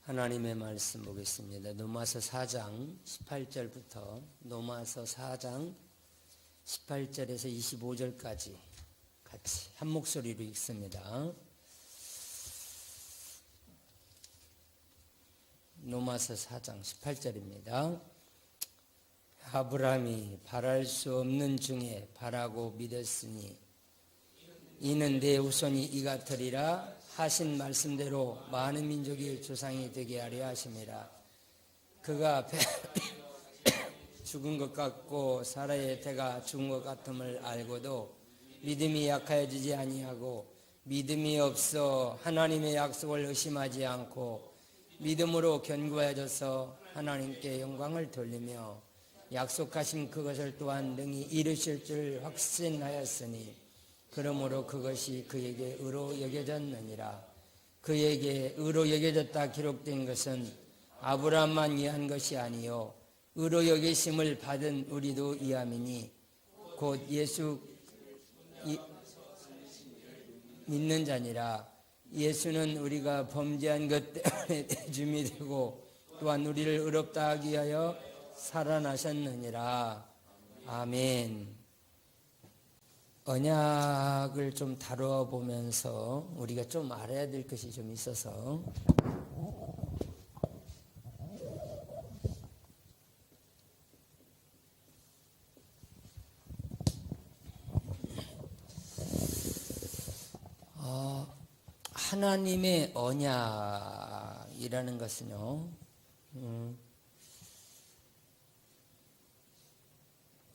하나님의 말씀 보겠습니다. 로마서 4장 18절부터 로마서 4장 18절에서 25절까지 같이 한 목소리로 읽습니다. 로마서 4장 18절입니다. 아브라함이 바랄 수 없는 중에 바라고 믿었으니 이는 내 후손이 이 같으리라 하신 말씀대로 많은 민족이 조상이 되게 하려 하심이라. 그가 죽은 것 같고 사라의 태가 죽은 것 같음을 알고도 믿음이 약하여지지 아니하고 믿음이 없어 하나님의 약속을 의심하지 않고 믿음으로 견고해져서 하나님께 영광을 돌리며 약속하신 그것을 또한 능히 이루실 줄 확신하였으니 그러므로 그것이 그에게 의로 여겨졌느니라. 그에게 의로 여겨졌다 기록된 것은 아브라함만 이한 것이 아니요 의로 여기심을 받은 우리도 이함이니 곧 예수 믿는 자니라. 예수는 우리가 범죄한 것 때문에 대줌이 되고 또한 우리를 의롭다 하기 위하여 살아나셨느니라. 아멘. 언약을 좀 다뤄보면서 우리가 좀 알아야 될 것이 좀 있어서 하나님의 언약이라는 것은요,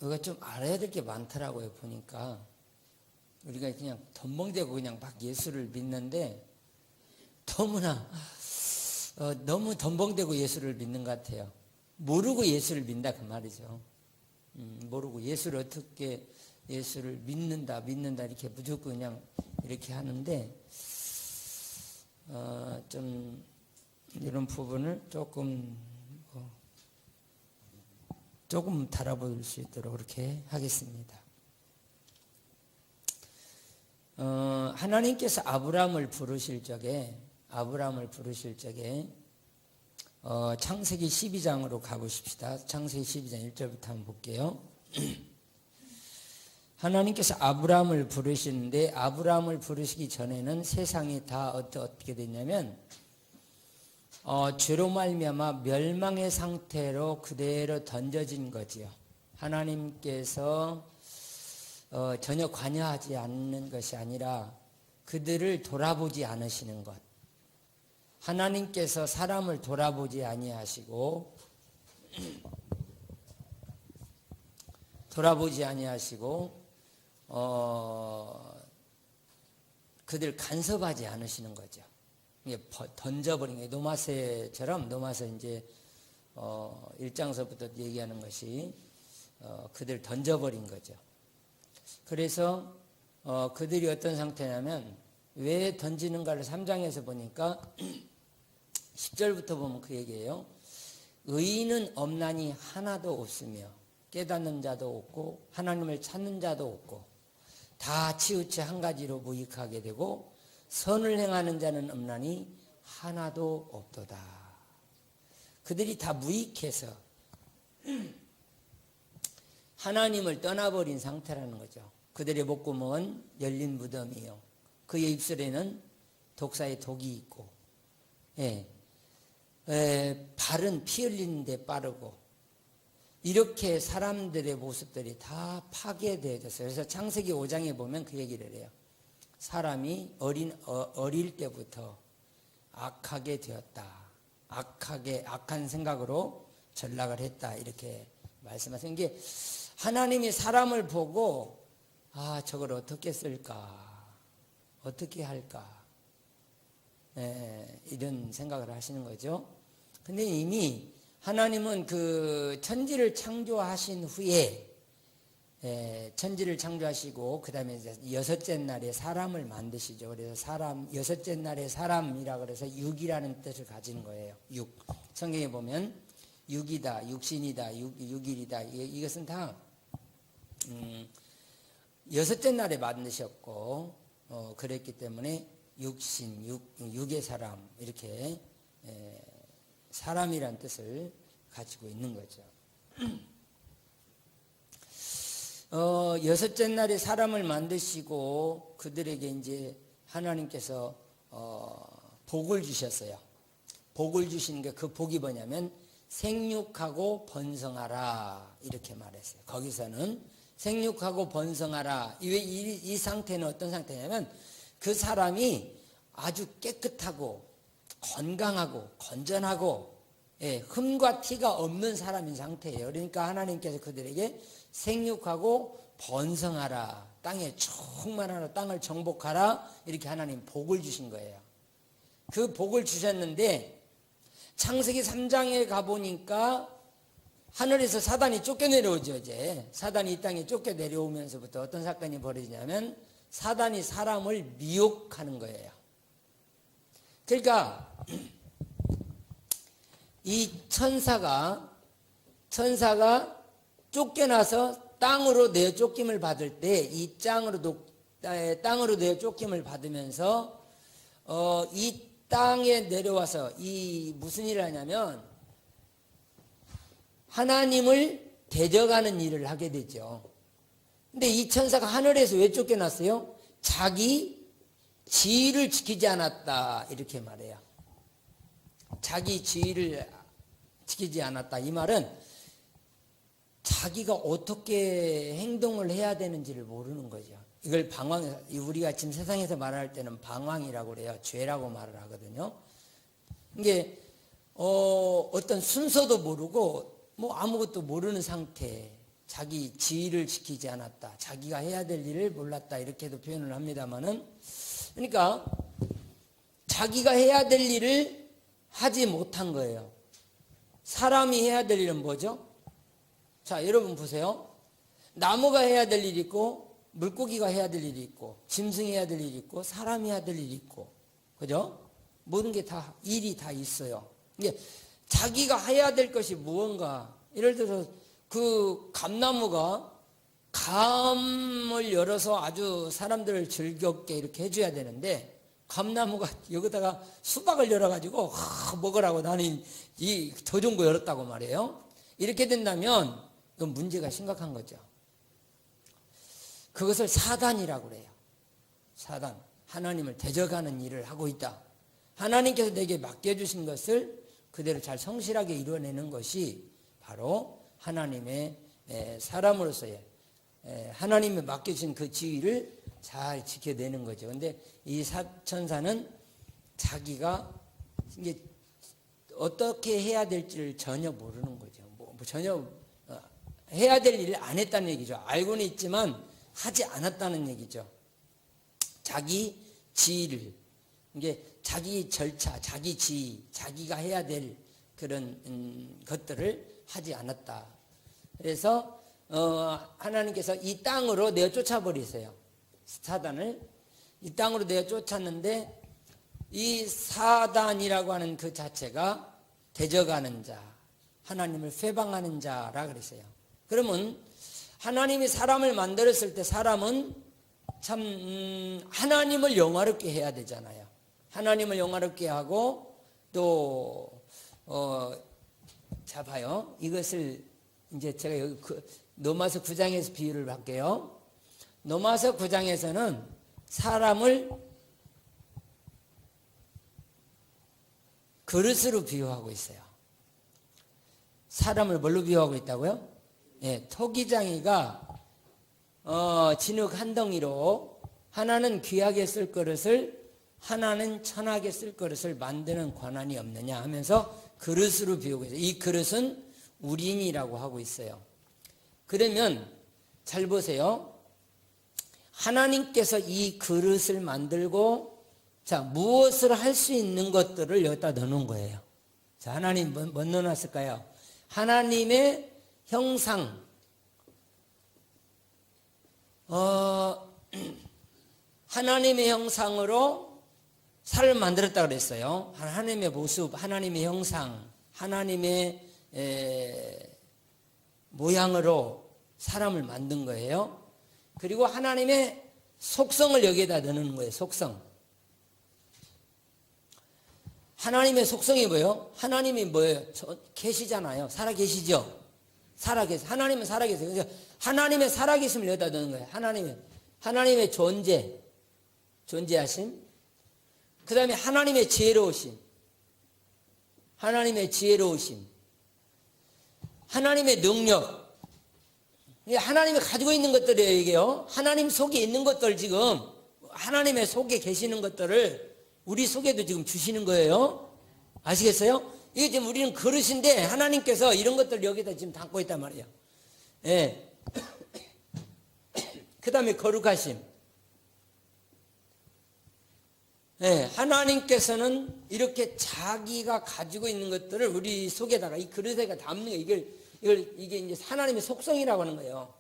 우리가 좀 알아야 될 게 많더라고요. 보니까 우리가 그냥 덤벙대고 그냥 막 예수를 믿는데 너무 덤벙대고 예수를 믿는 것 같아요. 모르고 예수를 믿는다 그 말이죠. 모르고 예수를 어떻게 예수를 믿는다 이렇게 무조건 그냥 이렇게 하는데 좀 이런 부분을 조금 달아볼 수 있도록 그렇게 하겠습니다. 하나님께서 아브라함을 부르실 적에 창세기 12장으로 가보십시다. 창세기 12장 1절부터 한번 볼게요. 하나님께서 아브라함을 부르시는데 아브라함을 부르시기 전에는 세상이 다 어떻게 됐냐면 죄로 말미암아 멸망의 상태로 그대로 던져진 거지요. 하나님께서 전혀 관여하지 않는 것이 아니라 그들을 돌아보지 않으시는 것. 하나님께서 사람을 돌아보지 아니하시고 그들 간섭하지 않으시는 거죠. 이게 던져버린 게 노마새처럼 노마새 이제 1장서부터 얘기하는 것이 그들 던져버린 거죠. 그래서 그들이 어떤 상태냐면 왜 던지는가를 3장에서 보니까 10절부터 보면 그 얘기예요. 의인은 없나니 하나도 없으며 깨닫는 자도 없고 하나님을 찾는 자도 없고 다 치우쳐 한 가지로 무익하게 되고 선을 행하는 자는 없나니 하나도 없도다. 그들이 다 무익해서 하나님을 떠나버린 상태라는 거죠. 그들의 목구멍은 열린 무덤이요 그의 입술에는 독사의 독이 있고 발은 피 흘리는 데 빠르고 이렇게 사람들의 모습들이 다 파괴되어졌어요. 그래서 창세기 5장에 보면 그 얘기를 해요. 사람이 어릴 때부터 악하게 되었다. 악한 생각으로 전락을 했다. 이렇게 말씀하시는 게 하나님이 사람을 보고 저걸 어떻게 쓸까? 어떻게 할까? 이런 생각을 하시는 거죠. 근데 이미 하나님은 그 천지를 창조하신 후에 천지를 창조하시고 그 다음에 여섯째 날에 사람을 만드시죠. 그래서 여섯째 날에 사람이라 그래서 육이라는 뜻을 가진 거예요. 육. 성경에 보면 육이다, 육신이다, 육일이다. 이것은 다 여섯째 날에 만드셨고 그랬기 때문에 육신, 육의 사람 이렇게 사람이란 뜻을 가지고 있는 거죠. 여섯째 날에 사람을 만드시고 그들에게 이제 하나님께서 복을 주셨어요. 복을 주신 게 그 복이 뭐냐면 생육하고 번성하라 이렇게 말했어요. 거기서는 생육하고 번성하라. 이 상태는 어떤 상태냐면 그 사람이 아주 깨끗하고 건강하고 건전하고 흠과 티가 없는 사람인 상태예요. 그러니까 하나님께서 그들에게 생육하고 번성하라, 땅에 충만하라, 땅을 정복하라 이렇게 하나님 복을 주신 거예요. 그 복을 주셨는데 창세기 3장에 가보니까 하늘에서 사단이 쫓겨내려오죠. 이제 사단이 이 땅에 쫓겨내려오면서부터 어떤 사건이 벌어지냐면 사단이 사람을 미혹하는 거예요. 그러니까 이 천사가 쫓겨나서 땅으로 내어 쫓김을 받을 때 이 땅으로 내어 쫓김을 받으면서 이 땅에 내려와서 이 무슨 일을 하냐면 하나님을 대적하는 일을 하게 되죠. 근데 이 천사가 하늘에서 왜 쫓겨났어요? 자기 지위를 지키지 않았다 이렇게 말해요. 자기 지위를 지키지 않았다. 이 말은 자기가 어떻게 행동을 해야 되는지를 모르는 거죠. 이걸 우리가 지금 세상에서 말할 때는 방황이라고 그래요. 죄라고 말을 하거든요. 이게 어떤 순서도 모르고 뭐 아무것도 모르는 상태, 자기 지위를 지키지 않았다, 자기가 해야 될 일을 몰랐다 이렇게도 표현을 합니다만은, 그러니까 자기가 해야 될 일을 하지 못한 거예요. 사람이 해야 될 일은 뭐죠? 자, 여러분 보세요. 나무가 해야 될 일이 있고 물고기가 해야 될 일이 있고 짐승이 해야 될 일이 있고 사람이 해야 될 일이 있고, 그죠? 모든 게 다 일이 다 있어요. 이게 자기가 해야 될 것이 무언가, 예를 들어서 그 감나무가 감을 열어서 아주 사람들을 즐겁게 이렇게 해줘야 되는데 감나무가 여기다가 수박을 열어가지고 먹으라고 나는 더 좋은 거 열었다고 말이에요. 이렇게 된다면 그건 문제가 심각한 거죠. 그것을 사단이라고 그래요. 사단, 하나님을 대적하는 일을 하고 있다. 하나님께서 내게 맡겨주신 것을 그대로 잘 성실하게 이루어내는 것이 바로 하나님의 사람으로서의 하나님이 맡겨주신 그 지위를 잘 지켜내는 거죠. 근데 이 천사는 자기가 이게 어떻게 해야 될지를 전혀 모르는 거죠. 전혀 해야 될 일을 안 했다는 얘기죠. 알고는 있지만 하지 않았다는 얘기죠. 자기 지위를, 이게 자기 절차, 자기 지위, 자기가 해야 될 그런 것들을 하지 않았다. 그래서 하나님께서 이 땅으로 내어 쫓아버리세요. 사단을 이 땅으로 내어 쫓았는데 이 사단이라고 하는 그 자체가 대적하는 자, 하나님을 회방하는 자라 그랬어요. 그러면 하나님이 사람을 만들었을 때 사람은 참 하나님을 영화롭게 해야 되잖아요. 하나님을 영화롭게 하고 또 자 봐요. 이것을 이제 제가 여기 로마서 9장에서 비유를 할게요. 로마서 9장에서는 사람을 그릇으로 비유하고 있어요. 사람을 뭘로 비유하고 있다고요? 토기장이가 진흙 한 덩이로 하나는 귀하게 쓸 그릇을 하나는 천하게 쓸 그릇을 만드는 권한이 없느냐 하면서 그릇으로 비우고 있어요. 이 그릇은 우린이라고 하고 있어요. 그러면 잘 보세요. 하나님께서 이 그릇을 만들고 자 무엇을 할 수 있는 것들을 여기다 넣어놓은 거예요. 자, 하나님 뭐 넣어놨을까요? 하나님의 형상, 하나님의 형상으로 살을 만들었다고 그랬어요. 하나님의 모습, 하나님의 형상, 하나님의 모양으로 사람을 만든 거예요. 그리고 하나님의 속성을 여기에다 넣는 거예요. 속성. 하나님의 속성이 뭐예요? 하나님이 뭐예요? 계시잖아요. 살아 계시죠? 살아 계세요. 하나님은 살아 계세요. 그래서 하나님의 살아 계심을 여기다 넣는 거예요. 하나님의 존재하심. 그 다음에 하나님의 지혜로우심. 하나님의 능력. 하나님이 가지고 있는 것들이에요, 이게요. 하나님 속에 있는 것들 지금, 하나님의 속에 계시는 것들을 우리 속에도 지금 주시는 거예요. 아시겠어요? 이게 지금 우리는 그릇인데 하나님께서 이런 것들을 여기다 지금 담고 있단 말이에요. 예. 그 다음에 거룩하심. 예, 하나님께서는 이렇게 자기가 가지고 있는 것들을 우리 속에다가 이 그릇에다 담는 거예요. 이게 이제 하나님의 속성이라고 하는 거예요.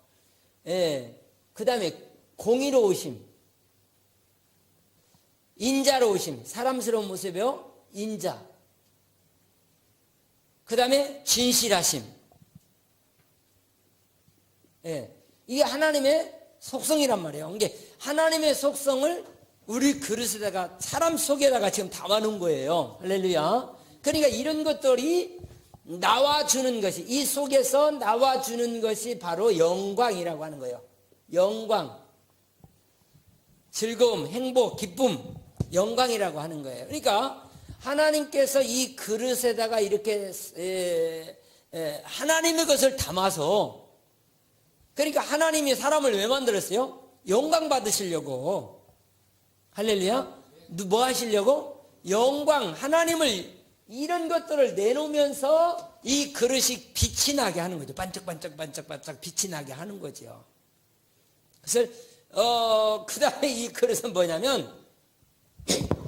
예. 그 다음에 공의로우심. 인자로우심. 사람스러운 모습이요. 인자. 그 다음에 진실하심. 예. 이게 하나님의 속성이란 말이에요. 이게 하나님의 속성을 우리 그릇에다가 사람 속에다가 지금 담아놓은 거예요. 할렐루야. 그러니까 이런 것들이 나와주는 것이, 이 속에서 나와주는 것이 바로 영광이라고 하는 거예요. 영광, 즐거움, 행복, 기쁨, 영광이라고 하는 거예요. 그러니까 하나님께서 이 그릇에다가 이렇게 하나님의 것을 담아서, 그러니까 하나님이 사람을 왜 만들었어요? 영광 받으시려고. 할렐루야. 뭐 하시려고? 영광, 하나님을 이런 것들을 내놓으면서 이 그릇이 빛이 나게 하는 거죠. 반짝반짝 빛이 나게 하는 거죠. 그래서 그 다음에 이 그릇은 뭐냐면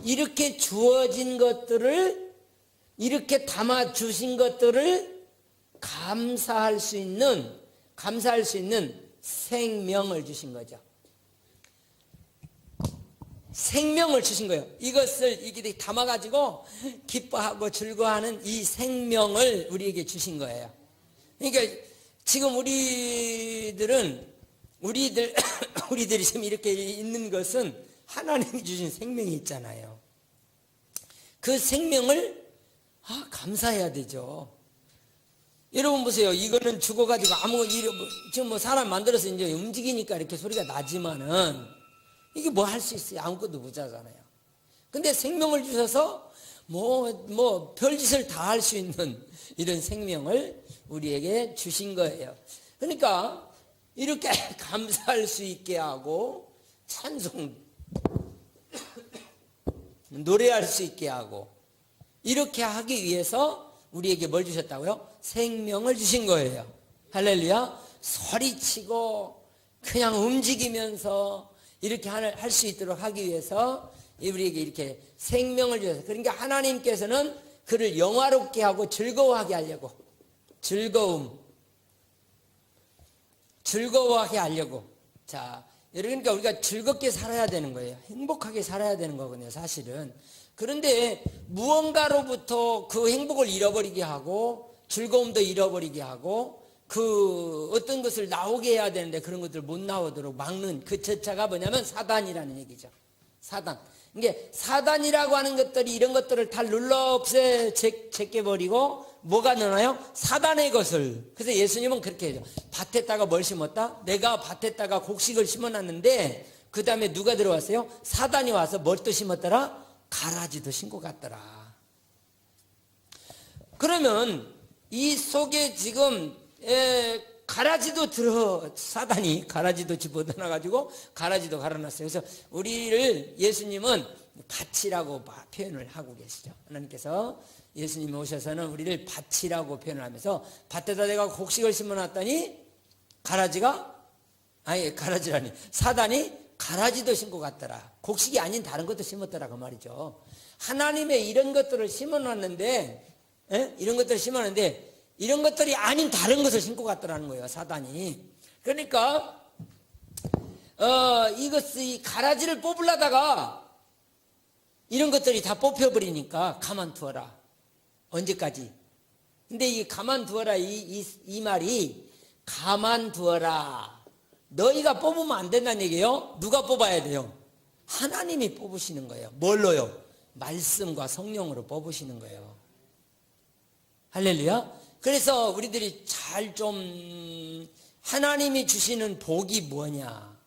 이렇게 주어진 것들을, 이렇게 담아 주신 것들을 감사할 수 있는 생명을 주신 거죠. 생명을 주신 거예요. 이것을 이게 담아가지고 기뻐하고 즐거워하는 이 생명을 우리에게 주신 거예요. 그러니까 지금 우리들이 지금 이렇게 있는 것은 하나님이 주신 생명이 있잖아요. 그 생명을 감사해야 되죠. 여러분 보세요. 이거는 죽어가지고 지금 뭐 사람 만들어서 이제 움직이니까 이렇게 소리가 나지만은 이게 뭐 할 수 있어요? 아무것도 못하잖아요. 근데 생명을 주셔서 별짓을 다 할 수 있는 이런 생명을 우리에게 주신 거예요. 그러니까 이렇게 감사할 수 있게 하고 찬송 노래할 수 있게 하고 이렇게 하기 위해서 우리에게 뭘 주셨다고요? 생명을 주신 거예요. 할렐루야. 소리치고 그냥 움직이면서 이렇게 할 수 있도록 하기 위해서 우리에게 이렇게 생명을 주셔서, 그러니까 하나님께서는 그를 영화롭게 하고 즐거워하게 하려고, 즐거워하게 하려고. 자, 그러니까 우리가 즐겁게 살아야 되는 거예요. 행복하게 살아야 되는 거거든요, 사실은. 그런데 무언가로부터 그 행복을 잃어버리게 하고 즐거움도 잃어버리게 하고 그 어떤 것을 나오게 해야 되는데 그런 것들 못 나오도록 막는 그 절차가 뭐냐면 사단이라는 얘기죠. 사단. 이게 사단이라고 하는 것들이 이런 것들을 다 눌러 없애 제껴버리고 뭐가 나나요? 사단의 것을. 그래서 예수님은 그렇게 해요. 밭에다가 뭘 심었다? 내가 밭에다가 곡식을 심어놨는데 그 다음에 누가 들어왔어요? 사단이 와서 뭘 또 심었더라? 가라지도 심고 갔더라. 그러면 이 속에 지금 사단이 가라지도 집어넣어가지고 가라지도 갈아놨어요. 그래서 예수님은 밭이라고 가라지라고 표현을 하고 계시죠. 하나님께서 예수님이 오셔서는 우리를 밭이라고 표현을 하면서 밭에다 내가 곡식을 심어놨더니 사단이 가라지도 심고 갔더라. 곡식이 아닌 다른 것도 심었더라 그 말이죠. 하나님의 이런 것들을 심어놨는데 이런 것들이 아닌 다른 것을 심고 갔더라는 거예요, 사단이. 그러니까 이 가라지를 뽑으려다가 이런 것들이 다 뽑혀버리니까 가만두어라. 언제까지? 근데 이 가만두어라 이 말이 가만두어라. 너희가 뽑으면 안 된다는 얘기예요. 누가 뽑아야 돼요? 하나님이 뽑으시는 거예요. 뭘로요? 말씀과 성령으로 뽑으시는 거예요. 할렐루야. 그래서 우리들이 잘 좀 하나님이 주시는 복이 뭐냐,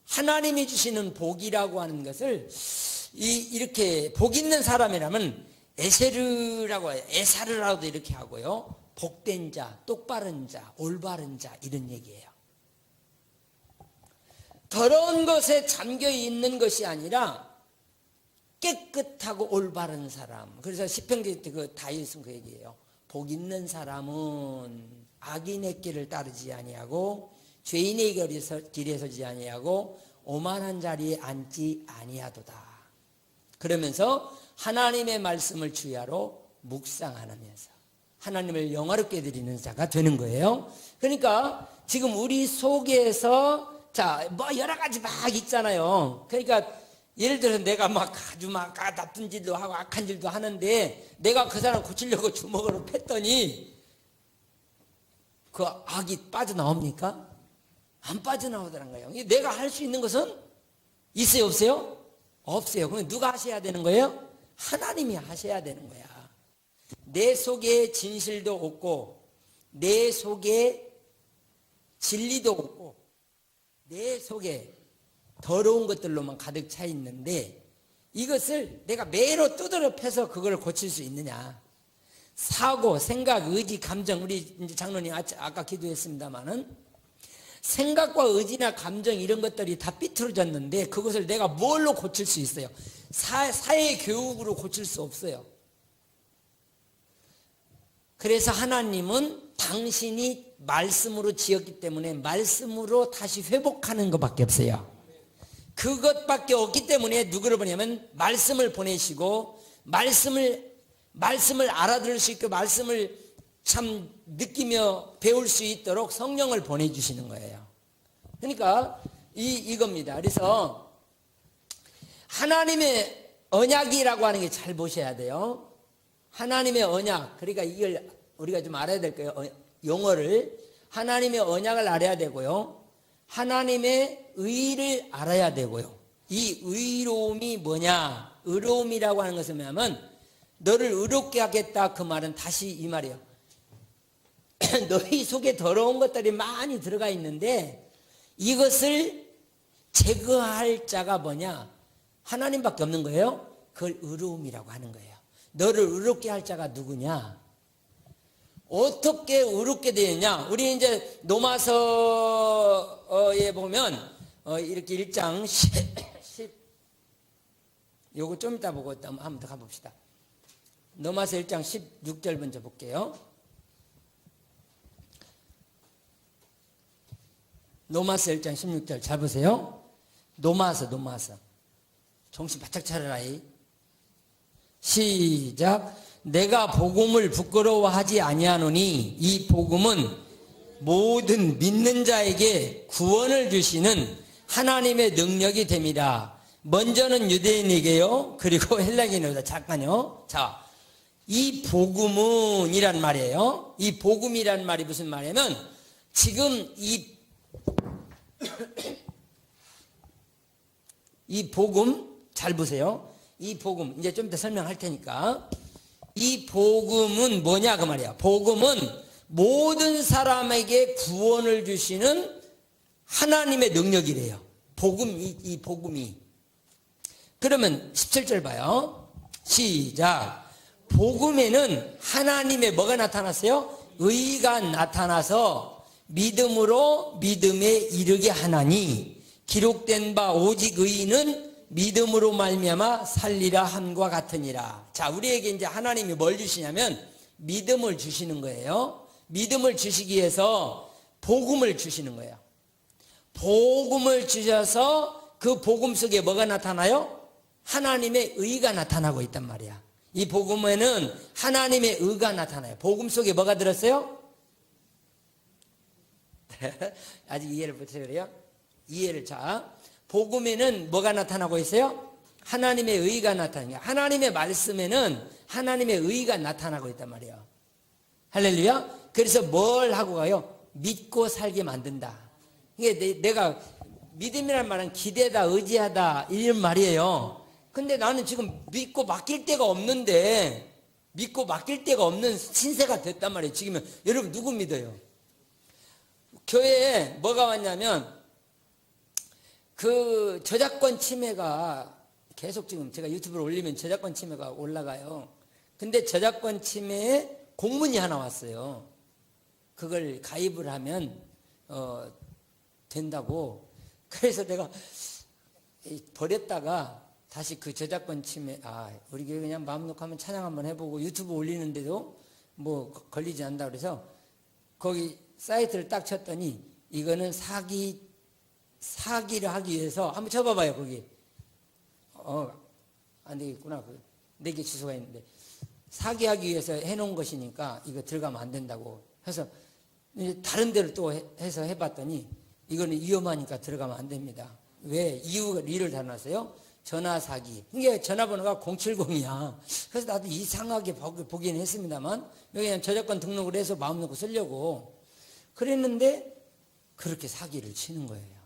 하나님이 주시는 복이라고 하는 것을 이렇게 복 있는 사람이라면 에세르라고 해요. 에사르라고도 이렇게 하고요. 복된 자, 똑바른 자, 올바른 자, 이런 얘기예요. 더러운 것에 잠겨 있는 것이 아니라 깨끗하고 올바른 사람. 그래서 시편기 때 그 다윗은 그 얘기예요. 복 있는 사람은 악인의 길을 따르지 아니하고 죄인의 길에 서지 아니하고 오만한 자리에 앉지 아니하도다. 그러면서 하나님의 말씀을 주야로 묵상하면서 하나님을 영화롭게 드리는 자가 되는 거예요. 그러니까 지금 우리 속에서 뭐 여러 가지 막 있잖아요. 그러니까 예를 들어서 내가 아주 나쁜 짓도 하고 악한 짓도 하는데 내가 그 사람 고치려고 주먹으로 팼더니 그 악이 빠져나옵니까? 안 빠져나오더란 거예요. 내가 할 수 있는 것은 있어요, 없어요? 없어요. 그럼 누가 하셔야 되는 거예요? 하나님이 하셔야 되는 거야. 내 속에 진실도 없고 내 속에 진리도 없고 내 속에 더러운 것들로만 가득 차 있는데 이것을 내가 매로 두드려 패서 그걸 고칠 수 있느냐. 사고, 생각, 의지, 감정, 우리 이제 장로님 아까 기도했습니다마는 생각과 의지나 감정 이런 것들이 다 삐뚤어졌는데 그것을 내가 뭘로 고칠 수 있어요? 사회 교육으로 고칠 수 없어요. 그래서 하나님은 당신이 말씀으로 지었기 때문에 말씀으로 다시 회복하는 것밖에 없어요. 그것밖에 없기 때문에 누구를 보내면 말씀을 보내시고 말씀을 알아들을 수 있고 말씀을 참 느끼며 배울 수 있도록 성령을 보내주시는 거예요. 그러니까 이겁니다. 그래서 하나님의 언약이라고 하는 게 잘 보셔야 돼요. 하나님의 언약, 그러니까 이걸 우리가 좀 알아야 될 거예요. 용어를. 하나님의 언약을 알아야 되고요. 하나님의 의를 알아야 되고요. 이 의로움이 뭐냐? 의로움이라고 하는 것은 뭐냐면 너를 의롭게 하겠다, 그 말은 다시 이 말이에요. 너희 속에 더러운 것들이 많이 들어가 있는데 이것을 제거할 자가 뭐냐? 하나님밖에 없는 거예요. 그걸 의로움이라고 하는 거예요. 너를 의롭게 할 자가 누구냐? 어떻게 의롭게 되었냐? 우리 이제 로마서에 보면 이렇게 1장 10 요거 좀 이따 보고 한번 더 가봅시다. 로마서 1장 16절 먼저 볼게요. 로마서 1장 16절 잘 보세요. 로마서 정신 바짝 차려라. 시작. 내가 복음을 부끄러워하지 아니하노니 이 복음은 모든 믿는 자에게 구원을 주시는 하나님의 능력이 됨이라. 먼저는 유대인에게요, 그리고 헬라인에게요. 잠깐요. 자, 이 복음은 이란 말이에요. 이 복음이란 말이 무슨 말이냐면 지금 이 복음 잘 보세요. 이 복음 이제 좀 더 설명할 테니까 이 복음은 뭐냐 그 말이야. 복음은 모든 사람에게 구원을 주시는 하나님의 능력이래요. 이 복음이. 그러면 17절 봐요. 시작. 복음에는 하나님의 뭐가 나타났어요? 의가 나타나서 믿음으로 믿음에 이르게 하나니 기록된 바 오직 의인은 믿음으로 말미암아 살리라 함과 같으니라. 자, 우리에게 이제 하나님이 뭘 주시냐면 믿음을 주시는 거예요. 믿음을 주시기 위해서 복음을 주시는 거예요. 복음을 주셔서 그 복음 속에 뭐가 나타나요? 하나님의 의가 나타나고 있단 말이야. 이 복음에는 하나님의 의가 나타나요. 복음 속에 뭐가 들었어요? 아직 이해를 못해요, 그래요? 이해를. 자, 복음에는 뭐가 나타나고 있어요? 하나님의 의가 나타나요. 하나님의 말씀에는 하나님의 의가 나타나고 있단 말이에요. 할렐루야. 그래서 뭘 하고 가요? 믿고 살게 만든다. 이게 내가 믿음이란 말은 기대다, 의지하다 이런 말이에요. 근데 나는 지금 믿고 맡길 데가 없는데, 믿고 맡길 데가 없는 신세가 됐단 말이에요. 지금은. 여러분 누구 믿어요? 교회에 뭐가 왔냐면 그 저작권 침해가 계속 지금 제가 유튜브를 올리면 저작권 침해가 올라가요. 근데 저작권 침해에 공문이 하나 왔어요. 그걸 가입을 하면 된다고. 그래서 내가 버렸다가 다시 그 저작권 침해, 우리 교회 그냥 마음 놓고 한번 찬양 한번 해보고 유튜브 올리는데도 뭐 걸리지 않는다 그래서 거기 사이트를 딱 쳤더니 이거는 사기를 하기 위해서 한번 쳐봐봐요. 거기 안 되겠구나. 네 개 주소가 있는데 사기하기 위해서 해놓은 것이니까 이거 들어가면 안 된다고 해서 다른 데를 또 해서 해봤더니 이거는 위험하니까 들어가면 안 됩니다. 왜? 이유를 다 놨어요. 전화 사기. 이게 전화번호가 070이야. 그래서 나도 이상하게 보긴 했습니다만 여기 그냥 저작권 등록을 해서 마음 놓고 쓰려고 그랬는데 그렇게 사기를 치는 거예요.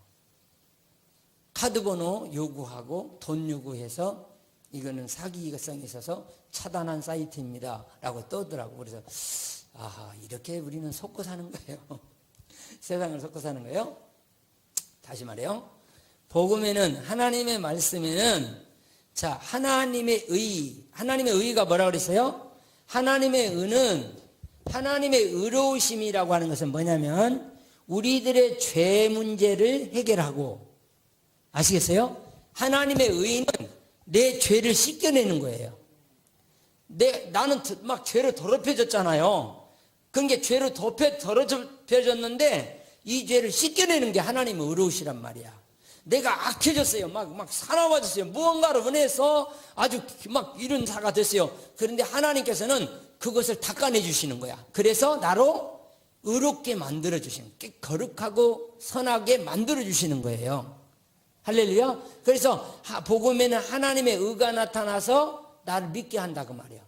카드번호 요구하고 돈 요구해서 이거는 사기성이 있어서 차단한 사이트입니다 라고 떠더라고. 그래서 이렇게 우리는 속고 사는 거예요. 세상을 속고 사는 거예요. 다시 말해요. 복음에는 하나님의 말씀에는 하나님의 의가 뭐라고 그랬어요? 하나님의 의는 하나님의 의로우심이라고 하는 것은 뭐냐면 우리들의 죄 문제를 해결하고, 아시겠어요? 하나님의 의는 내 죄를 씻겨내는 거예요. 나는 막 죄로 더럽혀졌잖아요. 그러니까 죄로 더럽혀졌는데 이 죄를 씻겨내는 게 하나님의 의로우시란 말이야. 내가 악해졌어요. 막 사나워졌어요. 무언가로 은혜해서 아주 막 이런 사가 됐어요. 그런데 하나님께서는 그것을 닦아내 주시는 거야. 그래서 나로 의롭게 만들어 주시는, 거룩하고 선하게 만들어 주시는 거예요. 할렐루야. 그래서 복음에는 하나님의 의가 나타나서 나를 믿게 한다 그 말이야.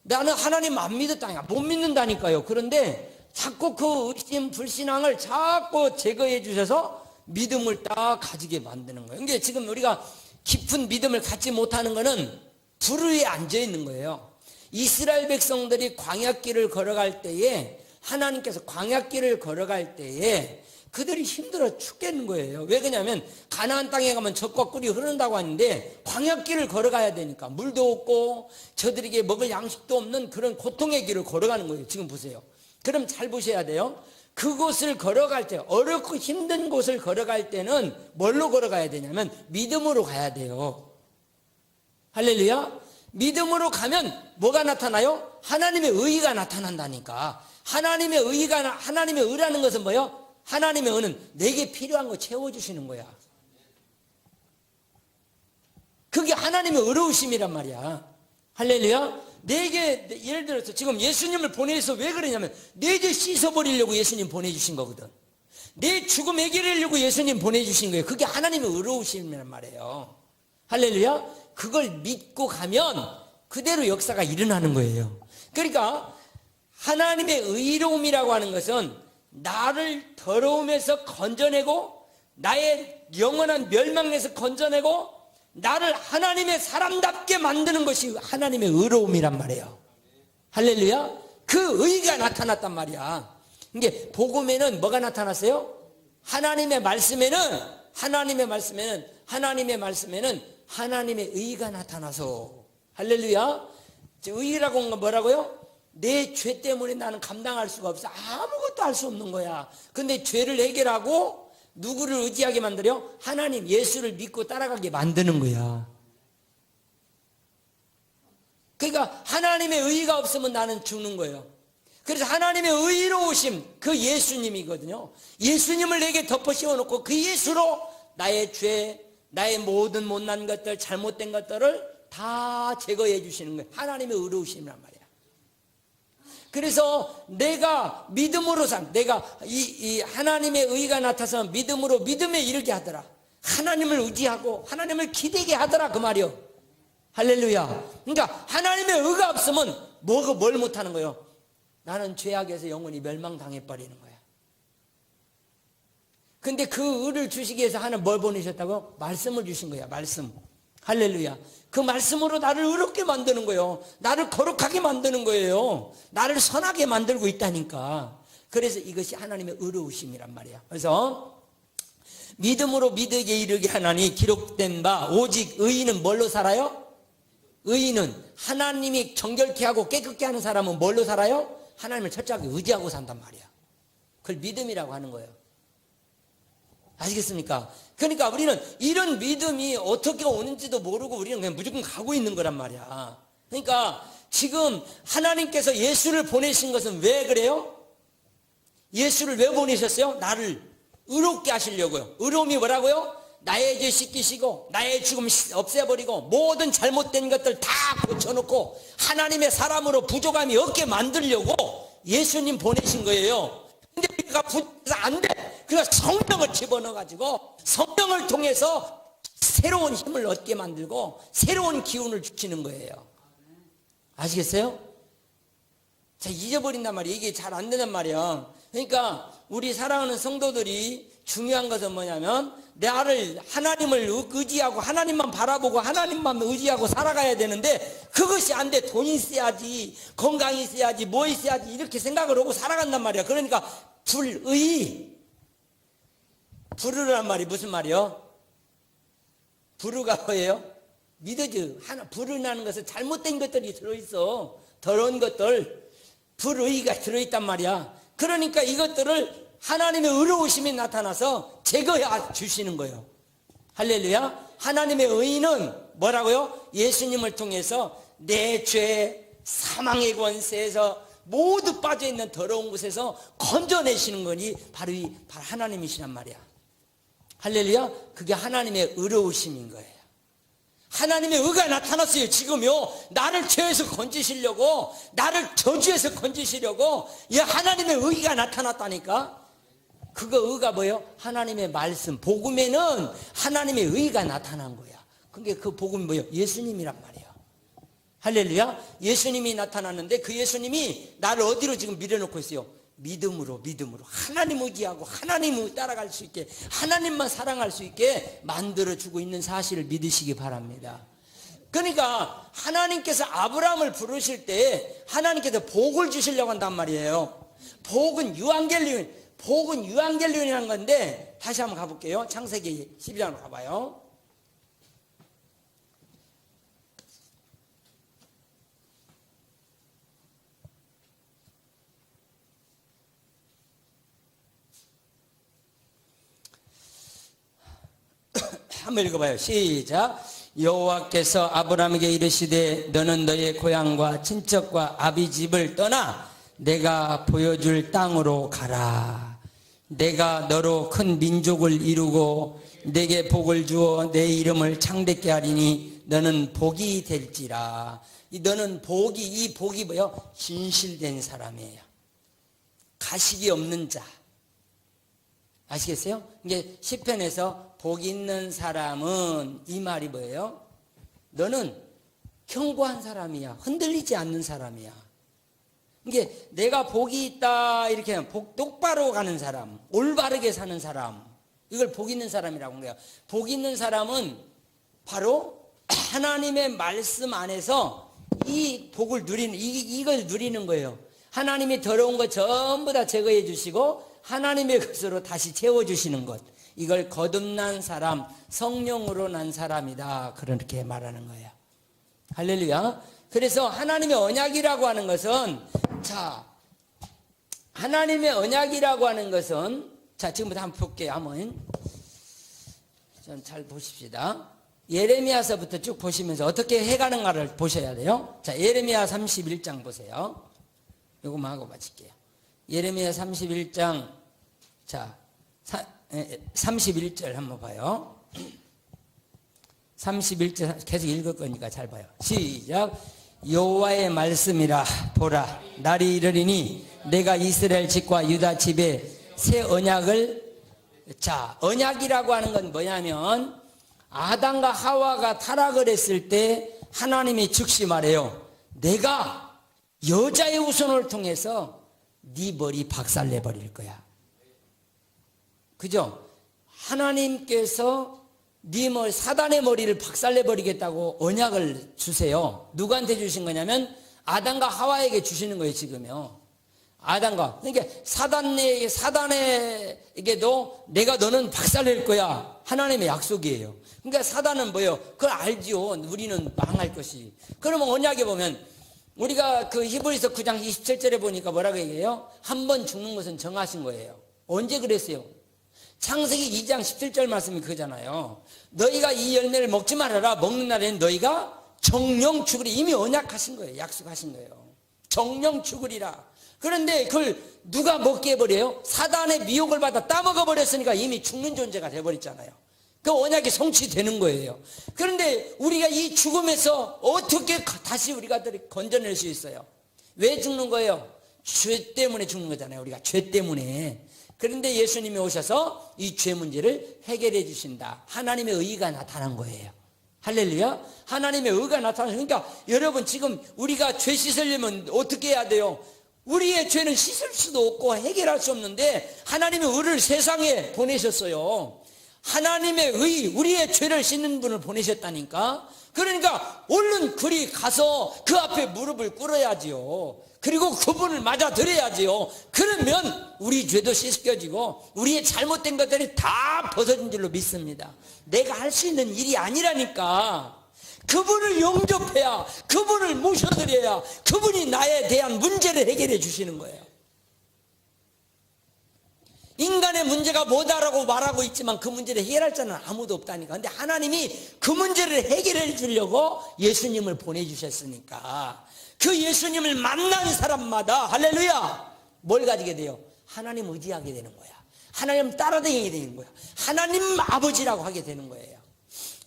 나는 하나님 안 믿었다니까, 못 믿는다니까요. 그런데 자꾸 그 의심 불신앙을 자꾸 제거해 주셔서 믿음을 딱 가지게 만드는 거예요. 그러니까 지금 우리가 깊은 믿음을 갖지 못하는 것은 불의에 앉아 있는 거예요. 이스라엘 백성들이 광야길을 걸어갈 때에, 하나님께서 광야길을 걸어갈 때에 그들이 힘들어 죽겠는 거예요. 왜 그러냐면 가나안 땅에 가면 젖과 꿀이 흐른다고 하는데 광야길을 걸어가야 되니까 물도 없고 저들에게 먹을 양식도 없는 그런 고통의 길을 걸어가는 거예요. 지금 보세요. 그럼 잘 보셔야 돼요. 그곳을 걸어갈 때, 어렵고 힘든 곳을 걸어갈 때는 뭘로 걸어가야 되냐면 믿음으로 가야 돼요. 할렐루야. 믿음으로 가면 뭐가 나타나요? 하나님의 의가 나타난다니까. 하나님의 의라는 것은 뭐예요? 하나님의 의는 내게 필요한 거 채워주시는 거야. 그게 하나님의 의로우심이란 말이야. 할렐루야. 내게, 예를 들어서 지금 예수님을 보내서 왜 그러냐면 내 죄 씻어버리려고 예수님 보내주신 거거든. 내 죽음 해결하려고 예수님 보내주신 거예요. 그게 하나님의 의로우심이란 말이에요. 할렐루야. 그걸 믿고 가면 그대로 역사가 일어나는 거예요. 그러니까 하나님의 의로움이라고 하는 것은 나를 더러움에서 건져내고 나의 영원한 멸망에서 건져내고 나를 하나님의 사람답게 만드는 것이 하나님의 의로움이란 말이에요. 할렐루야. 그 의가 나타났단 말이야. 이게 복음에는 뭐가 나타났어요? 하나님의 말씀에는 하나님의 의가 나타나서, 할렐루야. 의라고 하는 건 뭐라고요? 내 죄 때문에 나는 감당할 수가 없어. 아무것도 할 수 없는 거야. 근데 죄를 해결하고 누구를 의지하게 만들어요? 하나님, 예수를 믿고 따라가게 만드는 거야. 그러니까 하나님의 의가 없으면 나는 죽는 거예요. 그래서 하나님의 의로우심, 그 예수님이거든요. 예수님을 내게 덮어 씌워놓고 그 예수로 나의 죄, 나의 모든 못난 것들, 잘못된 것들을 다 제거해 주시는 거예요. 하나님의 의로우심이란 말이야. 그래서 내가 믿음으로 내가 이 하나님의 의가 나타나서 믿음으로 믿음에 이르게 하더라. 하나님을 의지하고 하나님을 기대게 하더라 그 말이요. 할렐루야. 그러니까 하나님의 의가 없으면 뭘 못하는 거예요? 나는 죄악에서 영원히 멸망당해 버리는 거야. 근데 그 의를 주시기 위해서 하나님 뭘 보내셨다고? 말씀을 주신 거야. 말씀. 할렐루야. 그 말씀으로 나를 의롭게 만드는 거예요. 나를 거룩하게 만드는 거예요. 나를 선하게 만들고 있다니까. 그래서 이것이 하나님의 의로우심이란 말이야. 그래서 믿음으로 믿게 이르게 하나니 기록된 바 오직 의인은 뭘로 살아요? 의인은 하나님이 정결케 하고 깨끗게 하는 사람은 뭘로 살아요? 하나님을 철저하게 의지하고 산단 말이야. 그걸 믿음이라고 하는 거예요. 아시겠습니까? 그러니까 우리는 이런 믿음이 어떻게 오는지도 모르고 우리는 그냥 무조건 가고 있는 거란 말이야. 그러니까 지금 하나님께서 예수를 보내신 것은 왜 그래요? 예수를 왜 보내셨어요? 나를 의롭게 하시려고요. 의로움이 뭐라고요? 나의 죄 씻기시고 나의 죽음 없애버리고 모든 잘못된 것들 다 고쳐놓고 하나님의 사람으로 부족함이 없게 만들려고 예수님 보내신 거예요. 근데 우리가 부족해서 안 돼. 그래서 성령을 집어넣어가지고 성령을 통해서 새로운 힘을 얻게 만들고 새로운 기운을 주시는 거예요. 아시겠어요? 자, 잊어버린단 말이에요. 이게 잘 안 되단 말이야. 그러니까 우리 사랑하는 성도들이 중요한 것은 뭐냐면 나를 하나님을 의지하고 하나님만 바라보고 하나님만 의지하고 살아가야 되는데 그것이 안 돼. 돈이 있어야지, 건강이 있어야지, 뭐 있어야지 이렇게 생각을 하고 살아간단 말이야. 그러니까 불의란 말이 무슨 말이요? 불의가 뭐예요? 믿어지. 불의라는 것은 잘못된 것들이 들어있어. 더러운 것들, 불의가 들어있단 말이야. 그러니까 이것들을 하나님의 의로우심이 나타나서 제거해 주시는 거예요. 할렐루야. 하나님의 의는 뭐라고요? 예수님을 통해서 내 죄, 사망의 권세에서 모두 빠져있는 더러운 곳에서 건져내시는 거니 바로 하나님이시란 말이야. 할렐루야. 그게 하나님의 의로우심인 거예요. 하나님의 의가 나타났어요. 지금요. 나를 죄에서 건지시려고, 나를 저주에서 건지시려고 하나님의 의가 나타났다니까. 그거 의가 뭐예요? 하나님의 말씀, 복음에는 하나님의 의가 나타난 거야. 그게 그 복음이 뭐예요? 예수님이란 말이에요. 할렐루야. 예수님이 나타났는데 그 예수님이 나를 어디로 지금 밀어놓고 있어요? 믿음으로 하나님 의지하고 하나님을 따라갈 수 있게 하나님만 사랑할 수 있게 만들어주고 있는 사실을 믿으시기 바랍니다. 그러니까 하나님께서 아브라함을 부르실 때 하나님께서 복을 주시려고 한단 말이에요. 복은 유앙겔리온이라는 건데 다시 한번 가볼게요. 창세기 12장으로 가봐요. 한번 읽어봐요. 시작. 여호와께서 아브라함에게 이르시되 너는 너의 고향과 친척과 아비 집을 떠나 내가 보여줄 땅으로 가라. 내가 너로 큰 민족을 이루고 내게 복을 주어 내 이름을 창대케 하리니 너는 복이 될지라. 너는 이 복이 뭐예요? 진실된 사람이에요. 가식이 없는 자. 아시겠어요? 이게 시편에서 복 있는 사람은 이 말이 뭐예요? 너는 견고한 사람이야. 흔들리지 않는 사람이야. 이게 내가 복이 있다 이렇게 하면 똑바로 가는 사람, 올바르게 사는 사람, 이걸 복 있는 사람이라고 하는 거예요. 복 있는 사람은 바로 하나님의 말씀 안에서 이 복을 이걸 누리는 거예요. 하나님이 더러운 것 전부 다 제거해 주시고 하나님의 것으로 다시 채워주시는 것. 이걸 거듭난 사람, 성령으로 난 사람이다. 그렇게 말하는 거예요. 할렐루야. 그래서 하나님의 언약이라고 하는 것은 하나님의 언약이라고 하는 것은 지금부터 한번 볼게요. 한번 좀 잘 보십시다. 예레미야서부터 쭉 보시면서 어떻게 해가는가를 보셔야 돼요. 예레미야 31장 보세요. 요거만 하고 마칠게요. 예레미야 31장 31절 한번 봐요. 31절 계속 읽을 거니까 잘 봐요. 시작. 여호와의 말씀이라. 보라 날이 이르리니 내가 이스라엘 집과 유다 집에 새 언약을. 언약이라고 하는 건 뭐냐면 아담과 하와가 타락을 했을 때 하나님이 즉시 말해요. 내가 여자의 후손을 통해서 네 머리 박살내 버릴 거야. 그죠? 하나님께서 사단의 머리를 박살내버리겠다고 언약을 주세요. 누구한테 주신 거냐면 아담과 하와에게 주시는 거예요, 지금요. 아담과. 그러니까 사단에게도 내가 너는 박살낼 거야. 하나님의 약속이에요. 그러니까 사단은 뭐예요? 그걸 알지요. 우리는 망할 것이. 그러면 언약에 보면 우리가 그 히브리서 9장 27절에 보니까 뭐라고 얘기해요? 한 번 죽는 것은 정하신 거예요. 언제 그랬어요? 창세기 2장 17절 말씀이 그거잖아요. 너희가 이 열매를 먹지 말아라. 먹는 날에는 너희가 정령 죽으리. 이미 언약하신 거예요. 약속하신 거예요. 정령 죽으리라. 그런데 그걸 누가 먹게 해버려요? 사단의 미혹을 받아 따먹어 버렸으니까 이미 죽는 존재가 돼버렸잖아요. 그 언약이 성취되는 거예요. 그런데 우리가 이 죽음에서 어떻게 다시 우리가 건져낼 수 있어요? 왜 죽는 거예요? 죄 때문에 죽는 거잖아요. 우리가 죄 때문에. 그런데 예수님이 오셔서 이 죄 문제를 해결해 주신다. 하나님의 의가 나타난 거예요. 할렐루야. 하나님의 의가 나타나서. 그러니까 여러분 지금 우리가 죄 씻으려면 어떻게 해야 돼요? 우리의 죄는 씻을 수도 없고 해결할 수 없는데 하나님의 의를 세상에 보내셨어요. 하나님의 의, 우리의 죄를 씻는 분을 보내셨다니까. 그러니까 얼른 그리 가서 그 앞에 무릎을 꿇어야지요. 그리고 그분을 맞아들여야지요. 그러면 우리 죄도 씻겨지고 우리의 잘못된 것들이 다 벗어진 줄로 믿습니다. 내가 할 수 있는 일이 아니라니까. 그분을 영접해야, 그분을 모셔드려야 그분이 나에 대한 문제를 해결해 주시는 거예요. 인간의 문제가 뭐다라고 말하고 있지만 그 문제를 해결할 자는 아무도 없다니까. 근데 하나님이 그 문제를 해결해 주려고 예수님을 보내주셨으니까 그 예수님을 만난 사람마다 할렐루야 뭘 가지게 돼요? 하나님 의지하게 되는 거야. 하나님 따라다니게 되는 거야. 하나님 아버지라고 하게 되는 거예요.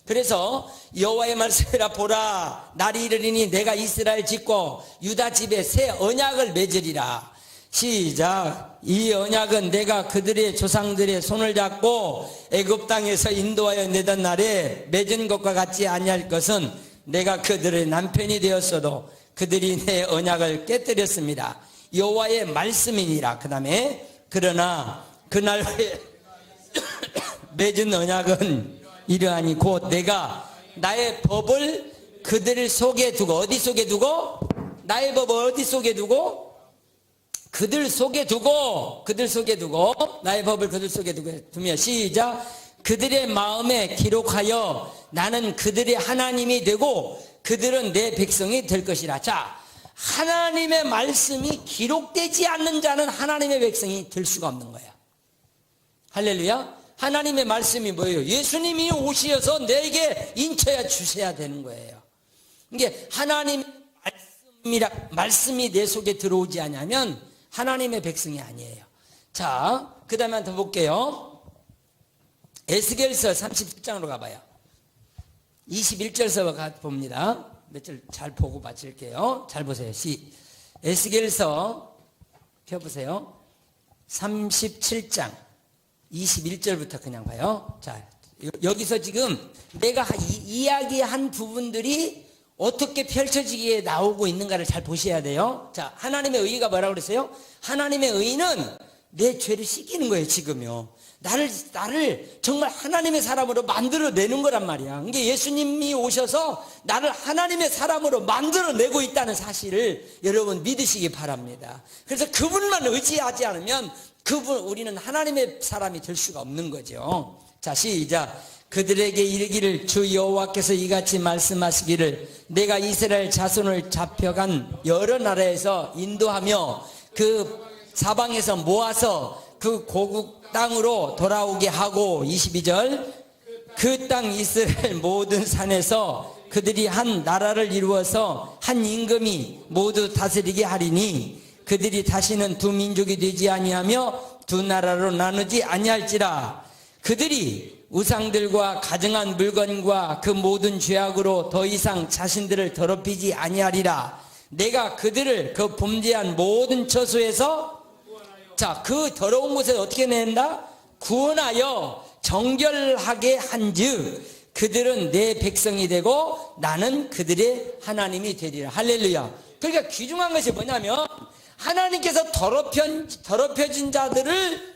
그래서 여호와의 말씀이라 보라 날이 이르리니 내가 이스라엘 집과 유다 집에 새 언약을 맺으리라. 시작. 이 언약은 내가 그들의 조상들의 손을 잡고 애굽 땅에서 인도하여 내던 날에 맺은 것과 같지 아니할 것은 내가 그들의 남편이 되었어도 그들이 내 언약을 깨뜨렸습니다. 여호와의 말씀이니라. 그 다음에 그러나 그날 맺은 언약은 이러하니 곧 내가 나의 법을 그들 속에 두고 어디 속에 두고? 나의 법을 어디 속에 두고? 그들 속에 두고 나의 법을 그들 속에 두며 시작. 그들의 마음에 기록하여 나는 그들의 하나님이 되고 그들은 내 백성이 될 것이라. 자, 하나님의 말씀이 기록되지 않는 자는 하나님의 백성이 될 수가 없는 거야. 할렐루야. 하나님의 말씀이 뭐예요? 예수님이 오셔서 내게 인쳐야 주셔야 되는 거예요. 이게 하나님의 말씀이 내 속에 들어오지 않으면 하나님의 백성이 아니에요. 자, 그 다음에 더 볼게요. 에스겔서 37장으로 가봐요. 21절서 봅니다. 몇 절 잘 보고 마칠게요. 잘 보세요. 에스겔서 펴보세요. 37장 21절부터 그냥 봐요. 자, 여기서 지금 내가 이야기한 부분들이 어떻게 펼쳐지기에 나오고 있는가를 잘 보셔야 돼요. 자, 하나님의 의가 뭐라고 그랬어요? 하나님의 의는 내 죄를 씻기는 거예요, 지금요. 나를 정말 하나님의 사람으로 만들어내는 거란 말이야. 그게 예수님이 오셔서 나를 하나님의 사람으로 만들어내고 있다는 사실을 여러분 믿으시기 바랍니다. 그래서 그분만 의지하지 않으면 우리는 하나님의 사람이 될 수가 없는 거죠. 자, 시작. 그들에게 이르기를 주 여호와께서 이같이 말씀하시기를 내가 이스라엘 자손을 잡혀간 여러 나라에서 인도하며 그 사방에서 모아서 그 고국 땅으로 돌아오게 하고 22절 그 땅 이스라엘 모든 산에서 그들이 한 나라를 이루어서 한 임금이 모두 다스리게 하리니 그들이 다시는 두 민족이 되지 아니하며 두 나라로 나누지 아니할지라. 그들이 우상들과 가증한 물건과 그 모든 죄악으로 더 이상 자신들을 더럽히지 아니하리라. 내가 그들을 그 범죄한 모든 처소에서 자, 그 더러운 곳에서 어떻게 낸다? 구원하여 정결하게 한즉 그들은 내 백성이 되고 나는 그들의 하나님이 되리라. 할렐루야. 그러니까 귀중한 것이 뭐냐면 하나님께서 더럽혀진 자들을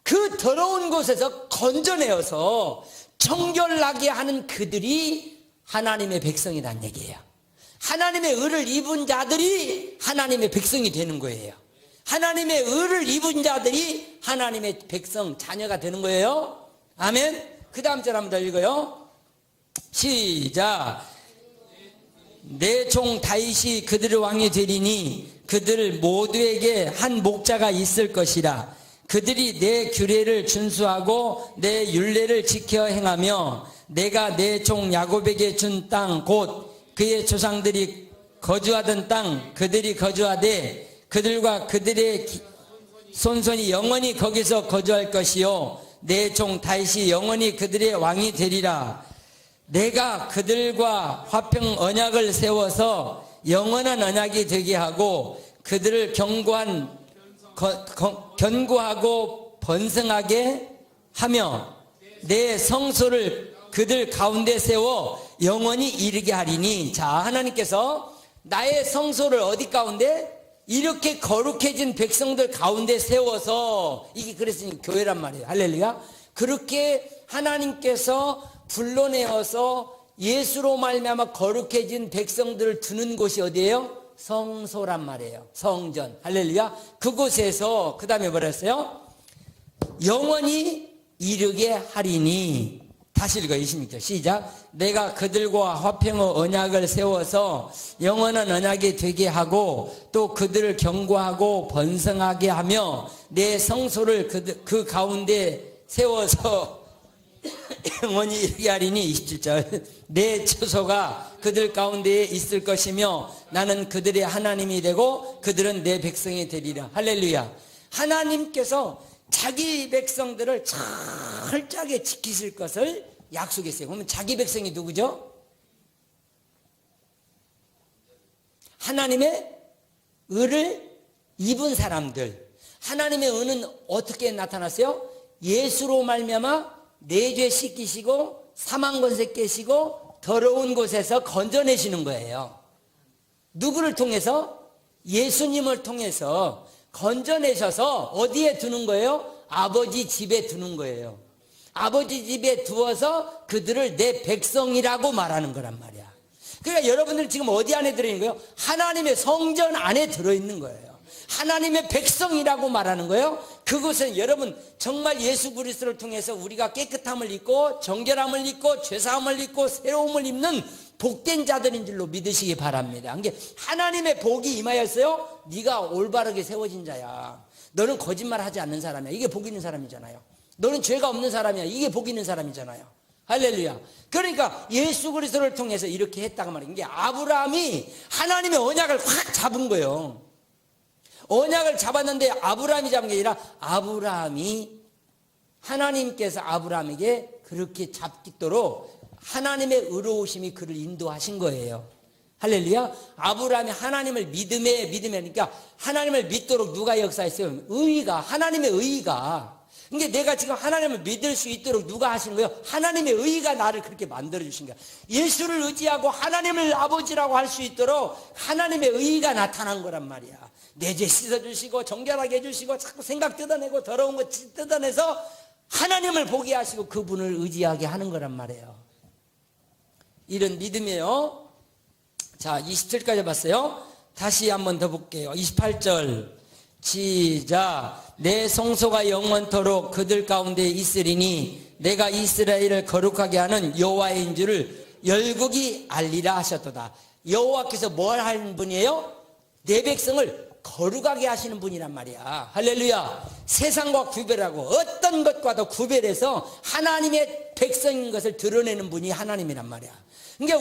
그 더러운 곳에서 건져내어서 정결나게 하는 그들이 하나님의 백성이란 얘기예요. 하나님의 의를 입은 자들이 하나님의 백성이 되는 거예요. 하나님의 의를 입은 자들이 하나님의 백성, 자녀가 되는 거예요. 아멘. 그 다음 절 한번 더 읽어요. 시작. 내 종 다윗이 그들의 왕이 되리니 그들 모두에게 한 목자가 있을 것이라. 그들이 내 규례를 준수하고 내 율례를 지켜 행하며 내가 내 종 야곱에게 준 땅 곧 그의 조상들이 거주하던 땅 그들이 거주하되 그들과 그들의 손손이 영원히 거기서 거주할 것이요 내 종 다윗이 영원히 그들의 왕이 되리라. 내가 그들과 화평 언약을 세워서 영원한 언약이 되게 하고 그들을 견고하고 번성하게 하며 내 성소를 그들 가운데 세워 영원히 이르게 하리니. 자, 하나님께서 나의 성소를 어디 가운데? 이렇게 거룩해진 백성들 가운데 세워서, 이게 그래서 교회란 말이에요. 할렐루야. 그렇게 하나님께서 불러내어서 예수로 말미암아 거룩해진 백성들을 두는 곳이 어디예요? 성소란 말이에요. 성전. 할렐루야. 그곳에서 그 다음에 뭐라 했어요? 영원히 이르게 하리니. 다시 읽어요. 26절 시작. 내가 그들과 화평의 언약을 세워서 영원한 언약이 되게 하고 또 그들을 견고하고 번성하게 하며 내 성소를 그 가운데 세워서 영원히 이르게 하리니. 27절 내 처소가 그들 가운데에 있을 것이며 나는 그들의 하나님이 되고 그들은 내 백성이 되리라. 할렐루야. 하나님께서 자기 백성들을 철저하게 지키실 것을 약속했어요. 그러면 자기 백성이 누구죠? 하나님의 의를 입은 사람들. 하나님의 의는 어떻게 나타났어요? 예수로 말미암아 내 죄 씻기시고 사망 권세 깨시고 더러운 곳에서 건져내시는 거예요. 누구를 통해서? 예수님을 통해서 건져내셔서 어디에 두는 거예요? 아버지 집에 두는 거예요. 아버지 집에 두어서 그들을 내 백성이라고 말하는 거란 말이야. 그러니까 여러분들 지금 어디 안에 들어있는 거예요? 하나님의 성전 안에 들어있는 거예요. 하나님의 백성이라고 말하는 거예요. 그것은 여러분 정말 예수 그리스도를 통해서 우리가 깨끗함을 입고 정결함을 입고 죄사함을 입고 새로움을 입는 복된 자들인 줄로 믿으시기 바랍니다. 그러니까 하나님의 복이 임하였어요. 네가 올바르게 세워진 자야. 너는 거짓말하지 않는 사람이야. 이게 복 있는 사람이잖아요. 너는 죄가 없는 사람이야. 이게 복 있는 사람이잖아요. 할렐루야. 그러니까 예수 그리스도를 통해서 이렇게 했다고 말이에요. 이게 아브라함이 하나님의 언약을 확 잡은 거예요. 언약을 잡았는데 아브라함이 잡은 게 아니라 하나님께서 아브라함에게 그렇게 잡도록 하나님의 의로우심이 그를 인도하신 거예요. 할렐루야. 아브라함이 하나님을 믿으니까 하나님을 믿도록 누가 역사했어요? 의의가, 하나님의 의의가. 그러니까 내가 지금 하나님을 믿을 수 있도록 누가 하시는 거예요? 하나님의 의의가 나를 그렇게 만들어주신 거야. 예수를 의지하고 하나님을 아버지라고 할 수 있도록 하나님의 의의가 나타난 거란 말이야. 내 죄 씻어주시고 정결하게 해주시고 자꾸 생각 뜯어내고 더러운 거 뜯어내서 하나님을 보게 하시고 그분을 의지하게 하는 거란 말이에요. 이런 믿음이에요. 자, 27까지 봤어요. 다시 한번 더 볼게요. 28절 시작. 내 성소가 영원토록 그들 가운데 있으리니 내가 이스라엘을 거룩하게 하는 여호와인 줄을 열국이 알리라 하셨도다. 여호와께서 뭘 하는 분이에요? 내 백성을 거룩하게 하시는 분이란 말이야. 할렐루야. 세상과 구별하고 어떤 것과도 구별해서 하나님의 백성인 것을 드러내는 분이 하나님이란 말이야. 그러니까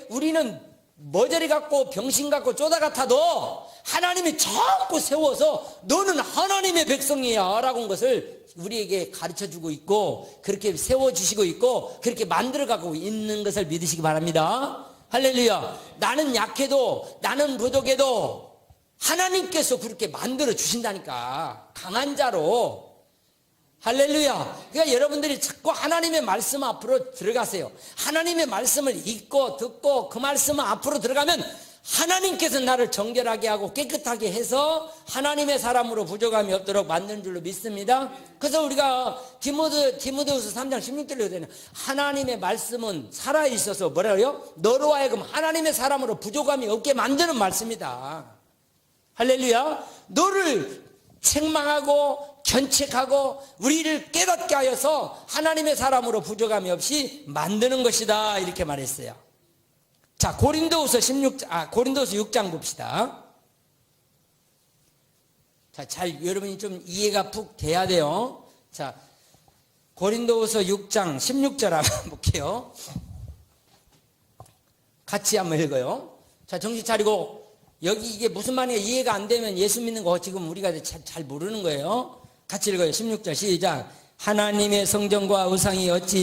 우리는 머저리 같고 병신 같고 쪼다 같아도 하나님이 자꾸 세워서 너는 하나님의 백성이야 라고 하는 것을 우리에게 가르쳐주고 있고 그렇게 세워주시고 있고 그렇게 만들어가고 있는 것을 믿으시기 바랍니다. 할렐루야. 나는 약해도 나는 부족해도 하나님께서 그렇게 만들어 주신다니까. 강한 자로. 할렐루야. 그러니까 여러분들이 자꾸 하나님의 말씀 앞으로 들어가세요. 하나님의 말씀을 읽고 듣고 그 말씀 앞으로 들어가면 하나님께서 나를 정결하게 하고 깨끗하게 해서 하나님의 사람으로 부족함이 없도록 만든 줄로 믿습니다. 그래서 우리가 디모데후서 3장 16절에 되는 하나님의 말씀은 살아있어서 뭐라고요? 너로 하여금 하나님의 사람으로 부족함이 없게 만드는 말씀이다. 할렐루야. 너를 책망하고 견책하고 우리를 깨닫게 하여서 하나님의 사람으로 부족함이 없이 만드는 것이다, 이렇게 말했어요. 자, 고린도후서 6장 봅시다. 자, 여러분이 좀 이해가 푹 돼야 돼요. 자, 고린도후서 6장 16절 한번 볼게요. 같이 한번 읽어요. 자, 정신 차리고, 여기 이게 무슨 말이냐 이해가 안 되면 예수 믿는 거 지금 우리가 잘 모르는 거예요. 같이 읽어요. 16절 시작. 하나님의 성전과 우상이 어찌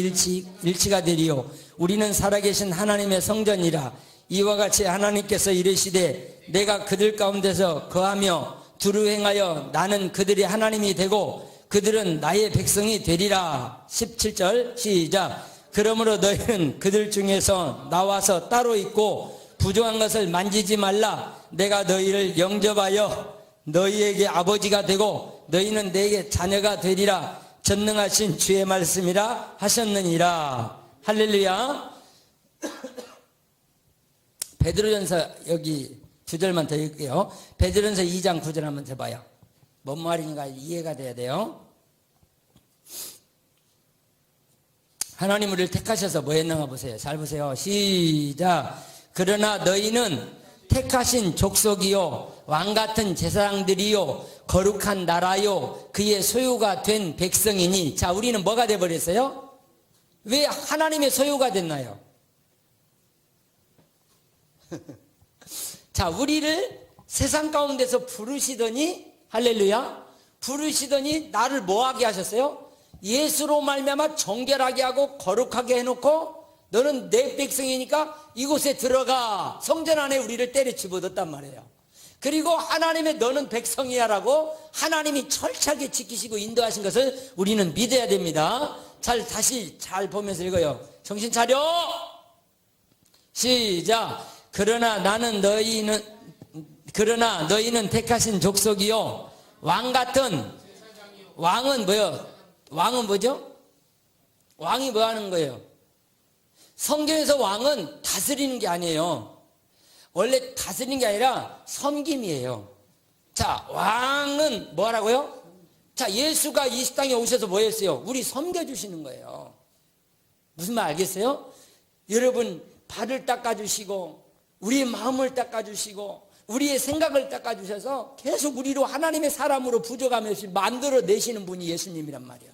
일치가 되리요? 우리는 살아계신 하나님의 성전이라. 이와 같이 하나님께서 이르시되 내가 그들 가운데서 거하며 두루 행하여 나는 그들이 하나님이 되고 그들은 나의 백성이 되리라. 17절 시작. 그러므로 너희는 그들 중에서 나와서 따로 있고 부정한 것을 만지지 말라. 내가 너희를 영접하여 너희에게 아버지가 되고 너희는 내게 자녀가 되리라. 전능하신 주의 말씀이라 하셨느니라. 할렐루야. 베드로전서 여기 2절만 더 읽을게요. 베드로전서 2장 9절 한번 해봐요. 뭔 말인가 이해가 돼야 돼요. 하나님 우리를 택하셔서 뭐 했는가 보세요. 잘 보세요. 시작. 그러나 너희는 택하신 족속이요 왕같은 제사장들이요 거룩한 나라요 그의 소유가 된 백성이니. 자, 우리는 뭐가 돼버렸어요? 왜 하나님의 소유가 됐나요? 자, 우리를 세상 가운데서 부르시더니, 할렐루야, 부르시더니 나를 뭐하게 하셨어요? 예수로 말미암아 정결하게 하고 거룩하게 해놓고 너는 내 백성이니까 이곳에 들어가. 성전 안에 우리를 때려 집어넣었단 말이에요. 그리고 하나님의 너는 백성이야 라고 하나님이 철저하게 지키시고 인도하신 것을 우리는 믿어야 됩니다. 다시 잘 보면서 읽어요. 정신 차려. 시작. 그러나 너희는 택하신 족속이요 왕같은. 왕은 뭐요? 왕은 뭐죠? 왕이 뭐 하는 거예요? 성경에서 왕은 다스리는 게 아니에요. 원래 다스리는 게 아니라 섬김이에요. 자, 왕은 뭐 하라고요? 자, 예수가 이 땅에 오셔서 뭐 했어요? 우리 섬겨주시는 거예요. 무슨 말 알겠어요? 여러분 발을 닦아주시고 우리의 마음을 닦아주시고 우리의 생각을 닦아주셔서 계속 우리로 하나님의 사람으로 부족함 없이 만들어내시는 분이 예수님이란 말이에요.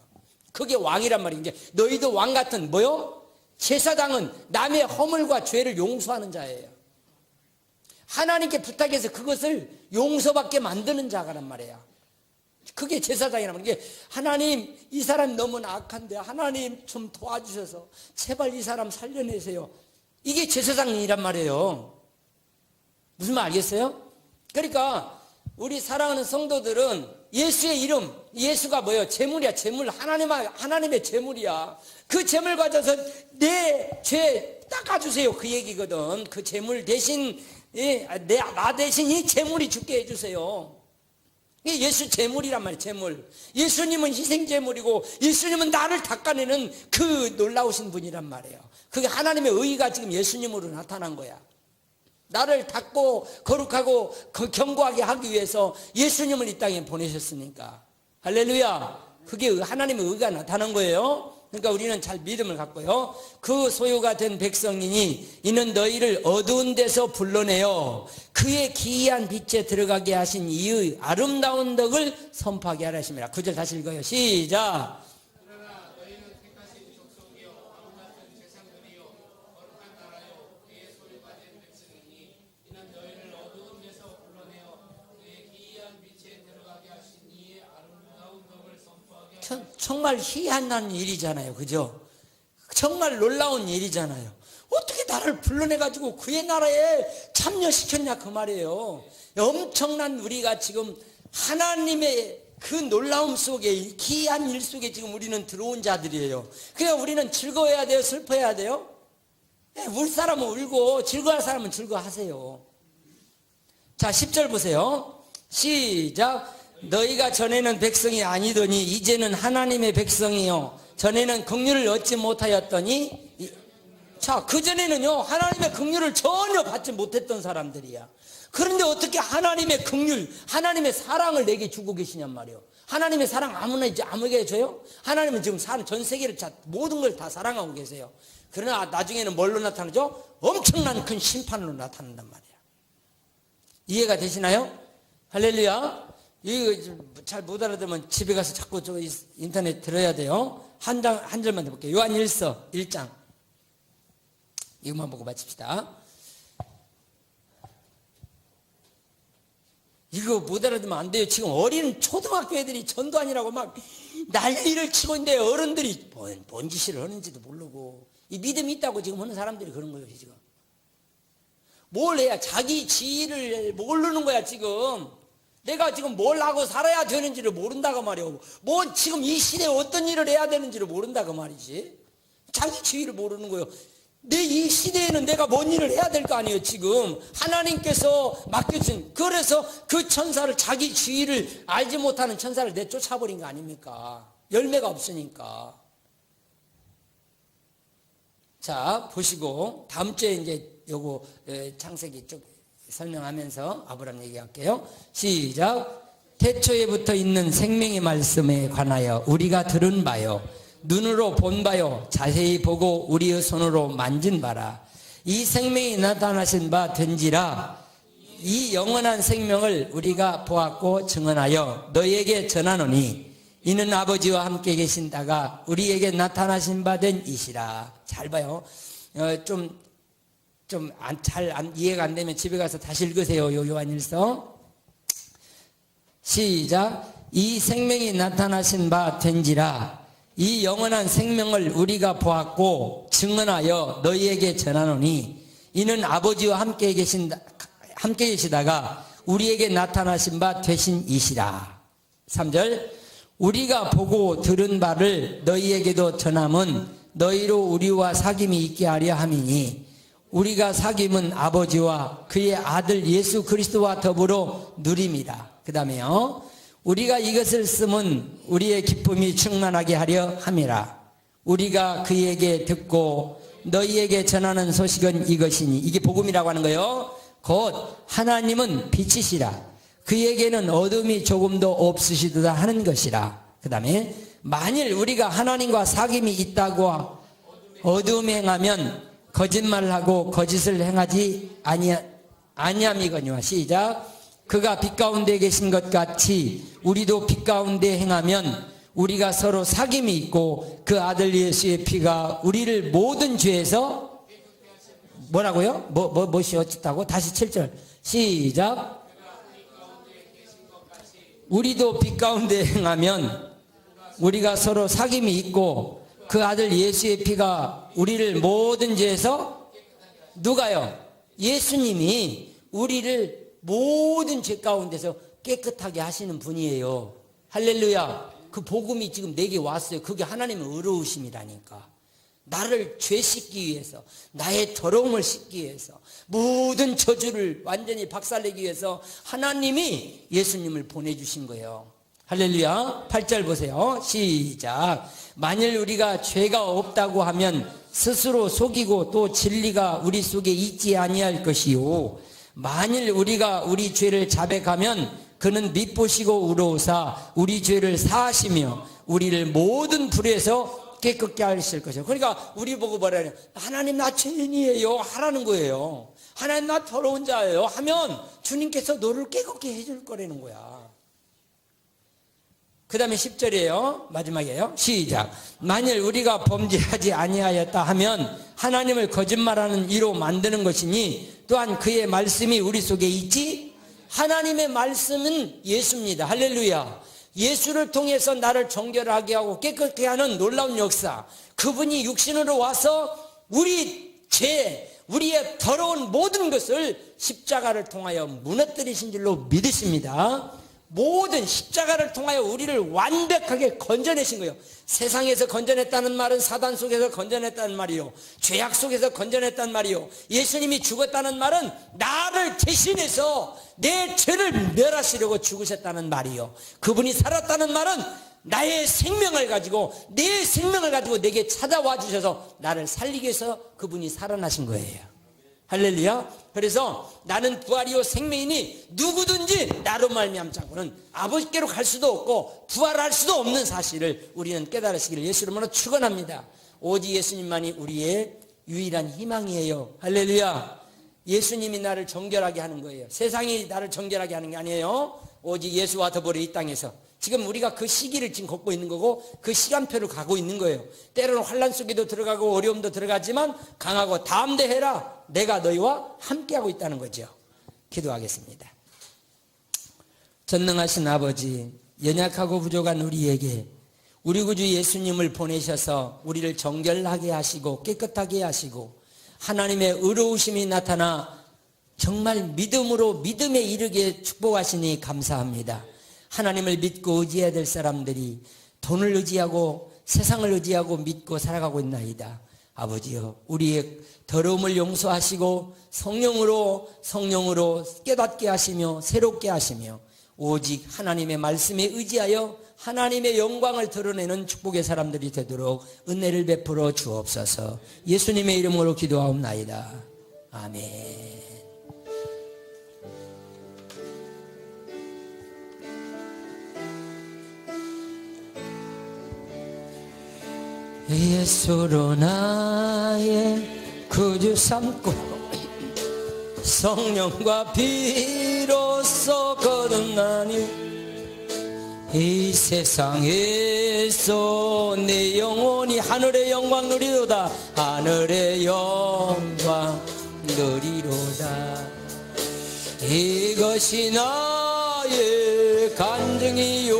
그게 왕이란 말이에요. 이제 너희도 왕 같은 뭐요? 제사장은 남의 허물과 죄를 용서하는 자예요. 하나님께 부탁해서 그것을 용서받게 만드는 자가란 말이에요. 그게 제사장이란 말이에요. 하나님, 이 사람 너무나 악한데 하나님 좀 도와주셔서 제발 이 사람 살려내세요. 이게 제사장이란 말이에요. 무슨 말 알겠어요? 그러니까 우리 사랑하는 성도들은 예수의 이름, 예수가 뭐예요? 재물이야. 재물. 하나님의 재물이야. 그 재물 가져서 내 죄 닦아주세요. 그 얘기거든. 그 재물 대신 나 대신 이 재물이 죽게 해주세요. 이게 예수 재물이란 말이에요. 재물. 예수님은 희생 재물이고 예수님은 나를 닦아내는 그 놀라우신 분이란 말이에요. 그게 하나님의 의의가 지금 예수님으로 나타난 거야. 나를 닦고 거룩하고 견고하게 하기 위해서 예수님을 이 땅에 보내셨으니까. 할렐루야. 그게 하나님의 의가 나타난 거예요. 그러니까 우리는 잘 믿음을 갖고요. 그 소유가 된 백성이니 이는 너희를 어두운 데서 불러내어 그의 기이한 빛에 들어가게 하신 이의 아름다운 덕을 선포하게 하라 하십니다. 9절 다시 읽어요. 시작. 정말 희한한 일이잖아요. 그죠? 정말 놀라운 일이잖아요. 어떻게 나를 불러내가지고 그의 나라에 참여시켰냐 그 말이에요. 엄청난 우리가 지금 하나님의 그 놀라움 속에 기이한 일 속에 지금 우리는 들어온 자들이에요. 그냥 우리는 즐거워해야 돼요? 슬퍼해야 돼요? 울 사람은 울고 즐거워할 사람은 즐거워하세요. 자, 10절 보세요. 시작. 너희가 전에는 백성이 아니더니 이제는 하나님의 백성이요 전에는 긍휼을 얻지 못하였더니 자, 그전에는요 하나님의 긍휼을 전혀 받지 못했던 사람들이야. 그런데 어떻게 하나님의 긍휼, 하나님의 사랑을 내게 주고 계시냔 말이에요. 하나님의 사랑 아무에게 줘요? 하나님은 지금 전 세계를 모든 걸 다 사랑하고 계세요. 그러나 나중에는 뭘로 나타나죠? 엄청난 큰 심판으로 나타난단 말이에요. 이해가 되시나요? 할렐루야. 이거 잘 못 알아들으면 집에 가서 자꾸 저 인터넷 들어야 돼요. 한 절만 더 볼게요. 요한 1서 1장. 이것만 보고 마칩시다. 이거 못 알아들으면 안 돼요. 지금 어린 초등학교 애들이 전도아니라고 막 난리를 치고 있는데 어른들이 뭔 짓을 하는지도 모르고 이 믿음이 있다고 지금 하는 사람들이 그런 거예요. 지금 뭘 해야 자기 지위를 모르는 거야. 지금 내가 지금 뭘 하고 살아야 되는지를 모른다고 말이오. 뭐 지금 이 시대에 어떤 일을 해야 되는지를 모른다고 말이지. 자기 지위를 모르는 거예요. 내 이 시대에는 내가 뭔 일을 해야 될 거 아니에요. 지금 하나님께서 맡겨준, 그래서 그 천사를, 자기 지위를 알지 못하는 천사를 내쫓아버린 거 아닙니까? 열매가 없으니까. 자, 보시고 다음 주에 이제 요거 창세기 쪽 설명하면서 아브라함 얘기할게요. 시작. 태초에 붙어 있는 생명의 말씀에 관하여 우리가 들은 바요, 눈으로 본 바요, 자세히 보고 우리의 손으로 만진 바라. 이 생명이 나타나신 바 된지라. 이 영원한 생명을 우리가 보았고 증언하여 너희에게 전하노니 이는 아버지와 함께 계신다가 우리에게 나타나신 바 된 이시라. 잘 봐요. 잘 이해가 안 되면 집에 가서 다시 읽으세요. 요한일서. 시작. 이 생명이 나타나신 바 된지라. 이 영원한 생명을 우리가 보았고 증언하여 너희에게 전하노니 이는 아버지와 함께 계시다가 우리에게 나타나신 바 되신 이시라. 3절. 우리가 보고 들은 바를 너희에게도 전함은 너희로 우리와 사귐이 있게 하려 함이니 우리가 사귐은 아버지와 그의 아들 예수 그리스도와 더불어 누림이라. 그 다음에요. 우리가 이것을 쓰면 우리의 기쁨이 충만하게 하려 함이라. 우리가 그에게 듣고 너희에게 전하는 소식은 이것이니, 이게 복음이라고 하는 거예요. 곧 하나님은 빛이시라. 그에게는 어둠이 조금도 없으시도다 하는 것이라. 그 다음에 만일 우리가 하나님과 사귐이 있다고 어둠 행하면 거짓말을 하고 거짓을 행하지 아니함이거니와. 시작. 그가 빛 가운데 계신 것 같이 우리도 빛 가운데 행하면 우리가 서로 사귐이 있고 그 아들 예수의 피가 우리를 모든 죄에서 뭐라고요? 무엇이 어쨌다고? 다시 7절 시작. 우리도 빛 가운데 행하면 우리가 서로 사귐이 있고 그 아들 예수의 피가 우리를 모든 죄에서, 누가요? 예수님이 우리를 모든 죄 가운데서 깨끗하게 하시는 분이에요. 할렐루야. 그 복음이 지금 내게 왔어요. 그게 하나님의 의로우심이라니까. 나를 죄 씻기 위해서, 나의 더러움을 씻기 위해서, 모든 저주를 완전히 박살내기 위해서 하나님이 예수님을 보내주신 거예요. 할렐루야. 8절 보세요. 시작. 만일 우리가 죄가 없다고 하면 스스로 속이고 또 진리가 우리 속에 있지 아니할 것이요, 만일 우리가 우리 죄를 자백하면 그는 미쁘시고 의로우사 우리 죄를 사하시며 우리를 모든 불에서 깨끗게 하실 것이요. 그러니까 우리 보고 뭐라냐, 하나님 나 죄인이에요 하라는 거예요. 하나님 나 더러운 자예요 하면 주님께서 너를 깨끗게 해줄 거라는 거야. 그 다음에 10절이에요. 마지막이에요. 시작. 만일 우리가 범죄하지 아니하였다 하면 하나님을 거짓말하는 이로 만드는 것이니 또한 그의 말씀이 우리 속에 있지. 하나님의 말씀은 예수입니다. 할렐루야. 예수를 통해서 나를 정결하게 하고 깨끗게 하는 놀라운 역사. 그분이 육신으로 와서 우리 죄, 우리의 더러운 모든 것을 십자가를 통하여 무너뜨리신 줄로 믿으십니다. 모든 십자가를 통하여 우리를 완벽하게 건져내신 거예요. 세상에서 건져냈다는 말은 사단 속에서 건져냈다는 말이요, 죄악 속에서 건져냈다는 말이요, 예수님이 죽었다는 말은 나를 대신해서 내 죄를 멸하시려고 죽으셨다는 말이요, 그분이 살았다는 말은 나의 생명을 가지고, 내 생명을 가지고 내게 찾아와 주셔서 나를 살리기 위해서 그분이 살아나신 거예요. 할렐루야. 그래서 나는 부활이요 생명이니 누구든지 나로 말미암지 않고는 아버지께로 갈 수도 없고 부활할 수도 없는 사실을 우리는 깨달으시기를 예수 이름으로 축원합니다. 오직 예수님만이 우리의 유일한 희망이에요. 할렐루야. 예수님이 나를 정결하게 하는 거예요. 세상이 나를 정결하게 하는 게 아니에요. 오직 예수와 더불어 이 땅에서 지금 우리가 그 시기를 지금 걷고 있는 거고 그 시간표를 가고 있는 거예요. 때로는 환난 속에도 들어가고 어려움도 들어가지만 강하고 담대해라, 내가 너희와 함께하고 있다는 거죠. 기도하겠습니다. 전능하신 아버지, 연약하고 부족한 우리에게 우리 구주 예수님을 보내셔서 우리를 정결하게 하시고 깨끗하게 하시고 하나님의 의로우심이 나타나 정말 믿음으로 믿음에 이르게 축복하시니 감사합니다. 하나님을 믿고 의지해야 될 사람들이 돈을 의지하고 세상을 의지하고 믿고 살아가고 있나이다. 아버지여, 우리의 더러움을 용서하시고 성령으로 깨닫게 하시며 새롭게 하시며 오직 하나님의 말씀에 의지하여 하나님의 영광을 드러내는 축복의 사람들이 되도록 은혜를 베풀어 주옵소서. 예수님의 이름으로 기도하옵나이다. 아멘. 예수로 나의 구주 삼고 성령과 비로소 거듭나니 이 세상에서 내 영혼이 하늘의 영광 누리로다. 하늘의 영광 누리로다. 이것이 나의 간증이요,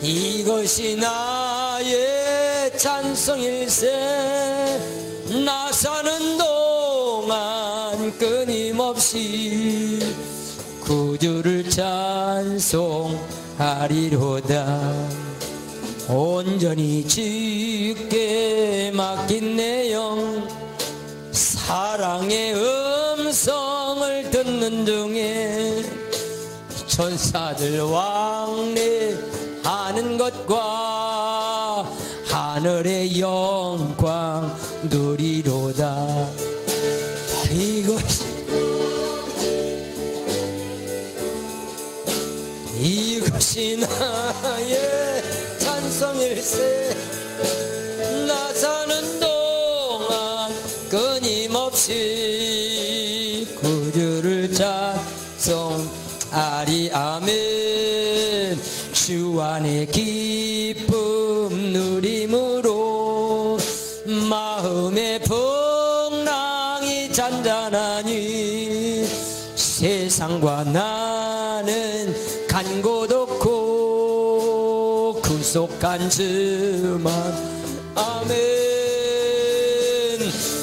이것이 나의 찬송일세. 나 사는 동안 끊임없이 구주를 찬송하리로다. 온전히 주께 맡긴 내 영, 사랑의 음성을 듣는 중에 천사들 왕래하는 것과 하늘의 영광 누리로다. 이것이 나의 찬송일세. 나 사는 동안 끊임없이 구주를 찬송하리. 아멘. 주 안에 기쁨 누림으로 마음의 풍랑이 잔잔하니 세상과 나는 간 곳 없고 구속한 주만. 아멘.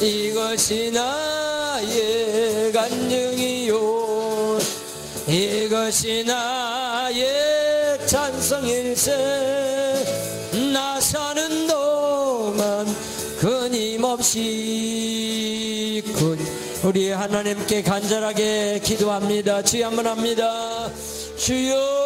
이것이 나의 간증이요, 이것이 나의 찬송일세. 나 사는 동안 끊임없이 우리 하나님께 간절하게 기도합니다. 주여 한번 합니다. 주여